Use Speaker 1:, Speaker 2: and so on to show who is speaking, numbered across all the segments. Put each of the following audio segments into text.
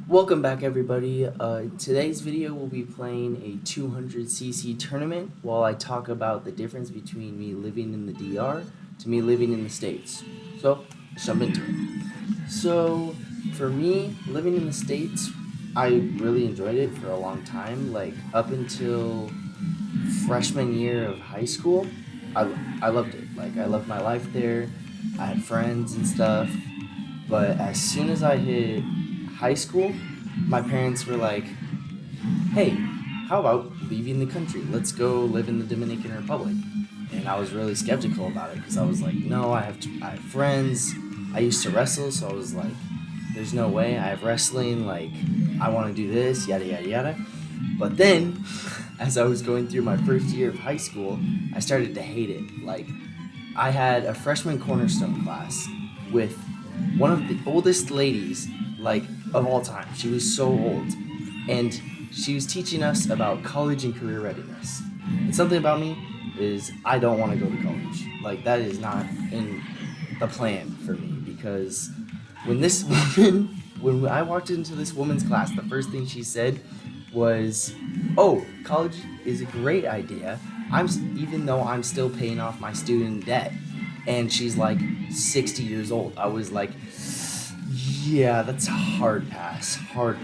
Speaker 1: Welcome back, everybody. Today's video will be playing a 200cc tournament while I talk about the difference between me living in the DR to me living in the States. So, let's jump into it. So, for me, living in the States, I really enjoyed it for a long time. Like, up until freshman year of high school, I loved it. Like, I loved my life there. I had friends and stuff. But as soon as I hit high school, my parents were like, hey, how about leaving the country? Let's go live in the Dominican Republic. And I was really skeptical about it because I was like, no, I have friends. I used to wrestle, so I was like, there's no way. I have wrestling. Like, I want to do this, yada, yada, yada. But then, as I was going through my first year of high school, I started to hate it. Like, I had a freshman cornerstone class with one of the oldest ladies, like, of all time. She was so old. And she was teaching us about college and career readiness. And something about me is I don't want to go to college. Like, that is not in the plan for me, because when I walked into this woman's class, the first thing she said was, oh, college is a great idea, even though I'm still paying off my student debt. And she's like 60 years old. I was like, yeah, that's a hard pass for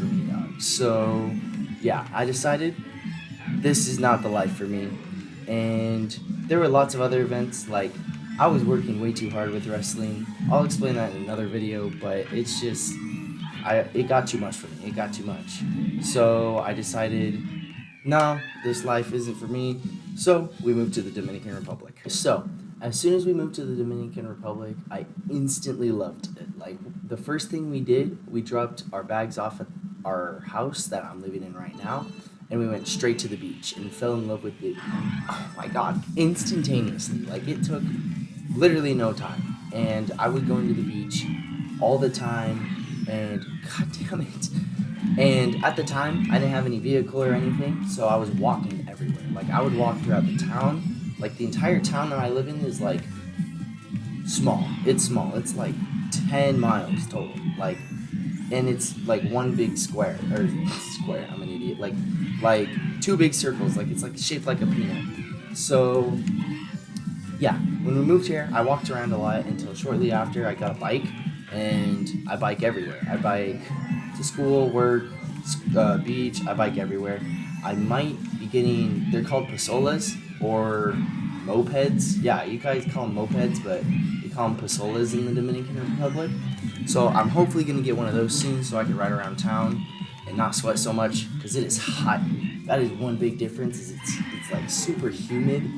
Speaker 1: me, dog. So, yeah, I decided this is not the life for me. And there were lots of other events, like I was working way too hard with wrestling. I'll explain that in another video, but it's just, it got too much for me. It got too much. So I decided, no, this life isn't for me. So we moved to the Dominican Republic. So as soon as we moved to the Dominican Republic, I instantly loved it. Like, the first thing we did, we dropped our bags off at our house that I'm living in right now, and we went straight to the beach and fell in love with it. Oh my God, instantaneously. Like, it took literally no time. And I would go into the beach all the time, and God damn it. And at the time, I didn't have any vehicle or anything, so I was walking everywhere. Like, I would walk throughout the town. Like, the entire town that I live in is, like, small. It's small. It's, like, 10 miles total. Like, and it's, like, one big square. Or, square, I'm an idiot. Like, two big circles. Like, it's, like, shaped like a peanut. So, yeah. When we moved here, I walked around a lot until shortly after I got a bike. And I bike everywhere. I bike to school, work, beach. I bike everywhere. I might be getting, they're called pasolas, or mopeds. Yeah, you guys call them mopeds, but we call them pasolas in the Dominican Republic. So I'm hopefully going to get one of those soon so I can ride around town and not sweat so much, because it is hot. That is one big difference, is it's like super humid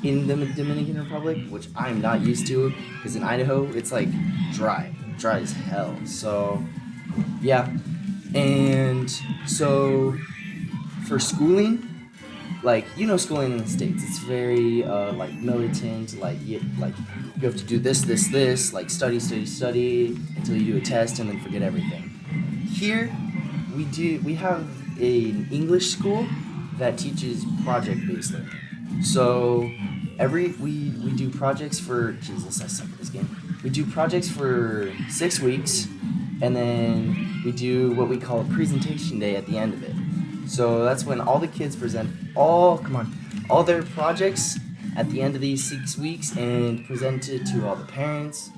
Speaker 1: in the Dominican Republic, which I'm not used to, because in Idaho it's like dry as hell. So yeah. And so for schooling, like, you know, schooling in the States, it's very like militant. Like you have to do this, like study until you do a test and then forget everything. Here we have an English school that teaches project-based learning. So we do projects for, Jesus, I suck at this game. We do projects for 6 weeks, and then we do what we call a presentation day at the end of it. So that's when all the kids present all their projects at the end of these 6 weeks and present it to all the parents,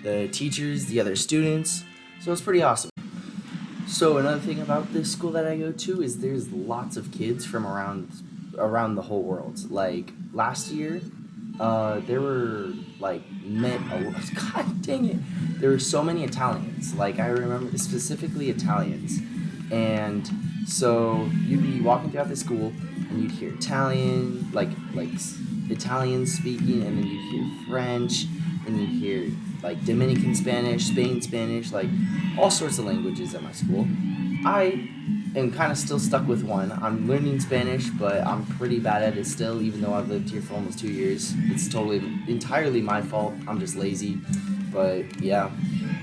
Speaker 1: the teachers, the other students. So it's pretty awesome. So another thing about this school that I go to is there's lots of kids from around the whole world. Like, last year, there were like God dang it, there were so many Italians. Like, I remember specifically Italians. And so you'd be walking throughout the school and you'd hear Italian, like Italian speaking, and then you'd hear French, and you'd hear like Dominican Spanish, Spain Spanish, like all sorts of languages at my school. I am kind of still stuck with one. I'm learning Spanish, but I'm pretty bad at it still, even though I've lived here for almost 2 years. It's entirely my fault. I'm just lazy. But yeah.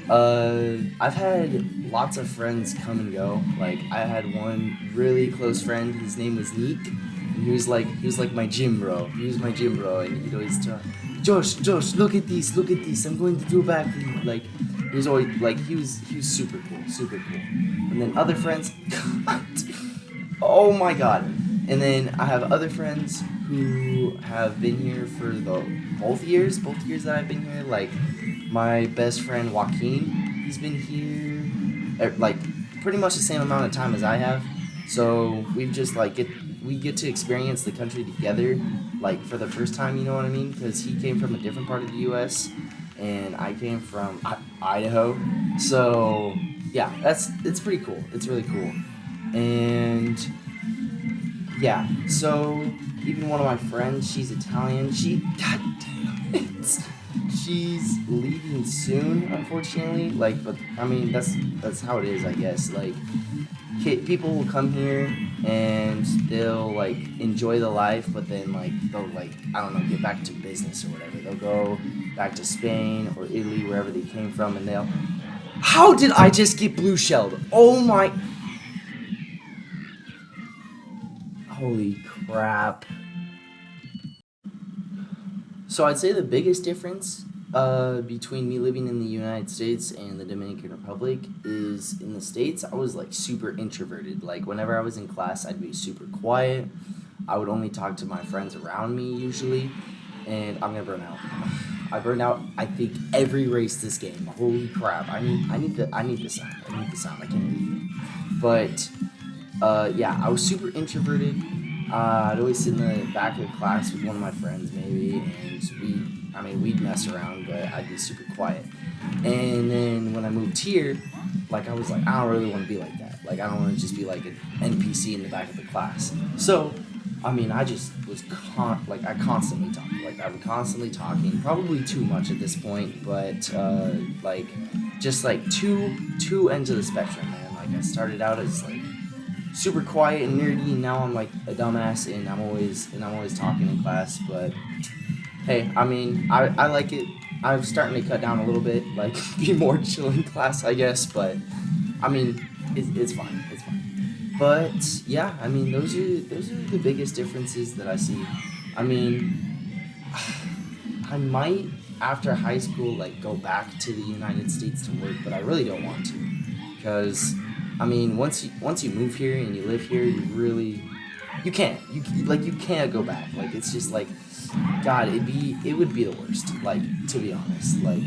Speaker 1: I've had lots of friends come and go. Like, I had one really close friend. His name was Neek, and he was like my gym bro. He was my gym bro, and he'd always tell, Josh, look at this. I'm going to do a backflip. Like, He was always like he was super cool, super cool. And then other friends, oh my god. And then I have other friends who have been here for the both years that I've been here. Like my best friend Joaquin, he's been here like pretty much the same amount of time as I have. So we've just like we get to experience the country together, like for the first time. You know what I mean? Because he came from a different part of the U.S. and I came from Idaho. So yeah, it's pretty cool. It's really cool, and yeah. So even one of my friends, she's Italian. God damn it, she's leaving soon, unfortunately. Like, but I mean, that's how it is, I guess. Like, people will come here and they'll like enjoy the life, but then like they'll like I don't know get back to business or whatever. They'll go back to Spain or Italy, wherever they came from, and they'll. How did I just get blue shelled? Oh my! Holy crap! So I'd say the biggest difference between me living in the United States and the Dominican Republic is in the States I was like super introverted. Like whenever I was in class, I'd be super quiet. I would only talk to my friends around me usually, and I'm gonna burn out. I burned out. I think every race this game. Holy crap! I need the sound. I need the sound. I can't read it. But yeah, I was super introverted. I'd always sit in the back of the class with one of my friends, maybe, and we'd mess around, but I'd be super quiet. And then when I moved here, like, I was like, I don't really want to be like that. Like, I don't want to just be like an NPC in the back of the class. So, I just was I constantly talk. Like, I'm constantly talking, probably too much at this point, but, like, just, like, two ends of the spectrum, man. Like, I started out as, like, super quiet and nerdy, and now I'm like a dumbass and I'm always talking in class. But hey, I like it. I'm starting to cut down a little bit, like be more chill in class, I guess. But it's fine. It's fine. But yeah, those are the biggest differences that I see. I mean, I might after high school like go back to the United States to work, but I really don't want to, because once you move here and you live here, you can't you can't go back. Like it's just like, God, it would be the worst. Like, to be honest, like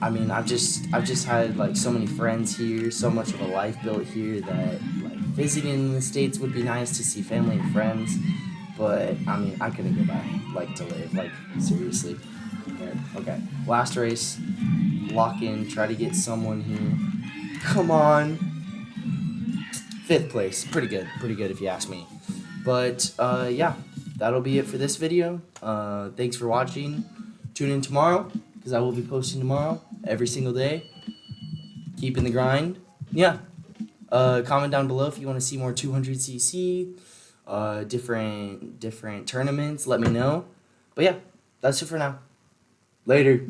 Speaker 1: I've just had like so many friends here, so much of a life built here that like visiting in the States would be nice to see family and friends, but I couldn't go back like to live, like seriously. Okay, last race, lock in, try to get someone here. Come on. 5th place, pretty good if you ask me. But yeah, that'll be it for this video. Thanks for watching. Tune in tomorrow, because I will be posting tomorrow every single day. Keeping the grind. Yeah. Comment down below if you want to see more 200cc, different tournaments. Let me know. But yeah, that's it for now. Later.